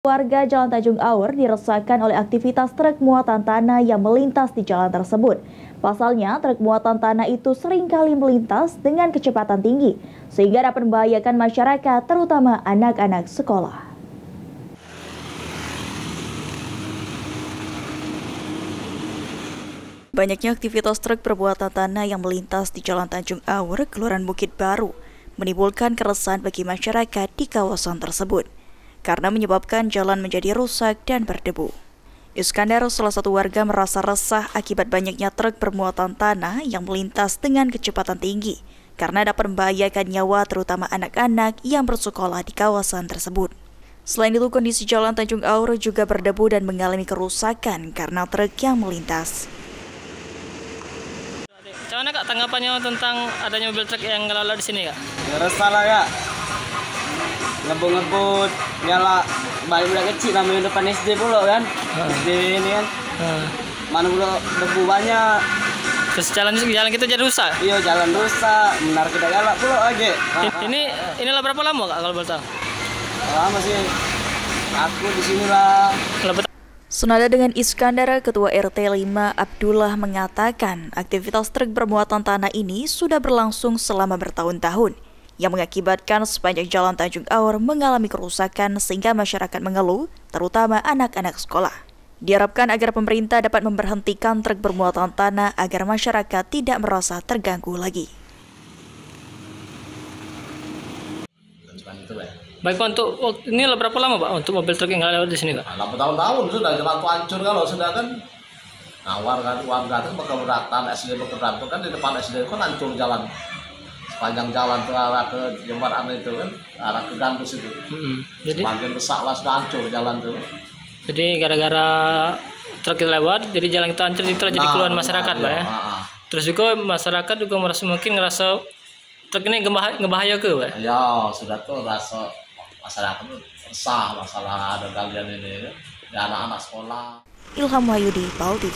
Warga Jalan Tanjung Aur diresahkan oleh aktivitas truk muatan tanah yang melintas di jalan tersebut. Pasalnya, truk muatan tanah itu seringkali melintas dengan kecepatan tinggi, sehingga dapat membahayakan masyarakat, terutama anak-anak sekolah. Banyaknya aktivitas truk bermuatan tanah yang melintas di Jalan Tanjung Aur, Kelurahan Bukit Baru, menimbulkan keresahan bagi masyarakat di kawasan tersebut karena menyebabkan jalan menjadi rusak dan berdebu. Iskandar, salah satu warga, merasa resah akibat banyaknya truk bermuatan tanah yang melintas dengan kecepatan tinggi karena dapat membahayakan nyawa terutama anak-anak yang bersekolah di kawasan tersebut. Selain itu, kondisi Jalan Tanjung Aur juga berdebu dan mengalami kerusakan karena truk yang melintas. Bagaimana Kak tanggapannya tentang adanya mobil truk yang lalu di sini Kak? Ya resah lah Kak. Ngebut-ngebut, nyala balik budak kecil namanya depan SD pula kan. SD ini kan. Mana pula debu banyak. Terus jalan kita jadi rusak? Iya, jalan rusak, benar kita galak pula lagi. Inilah berapa lama Kak kalau boleh tahu? Lama sih. Aku di sinilah. Senada dengan Iskandar, Ketua RT 5 Abdullah mengatakan aktivitas truk bermuatan tanah ini sudah berlangsung selama bertahun-tahun, yang mengakibatkan sepanjang Jalan Tanjung Aur mengalami kerusakan sehingga masyarakat mengeluh, terutama anak-anak sekolah. Diharapkan agar pemerintah dapat memberhentikan truk bermuatan tanah agar masyarakat tidak merasa terganggu lagi. Baik Pak, untuk ini berapa lama Pak untuk mobil truk yang lewat di sini Pak? Nah, bertahun-tahun sudah jalan itu hancur kalau sudah kan nawar kan warga itu keberatan SD keberatan kan di depan SD kan hancur jalan sepanjang jalan ke arah ke jembatan itu kan arah ke Gandus itu. Jadi semakin rusak lah sudah hancur jalan itu. Jadi gara-gara truk lewat jadi jalan itu hancur, itu jadi keluhan masyarakat Pak ya. Terus juga masyarakat juga mungkin ngerasa truk ini ngebahaya ke Pak? Ya sudah tuh rasa masyarakat itu resah masalah ada galian ini ya anak-anak sekolah. Ilham Wahyudi, PAL TV.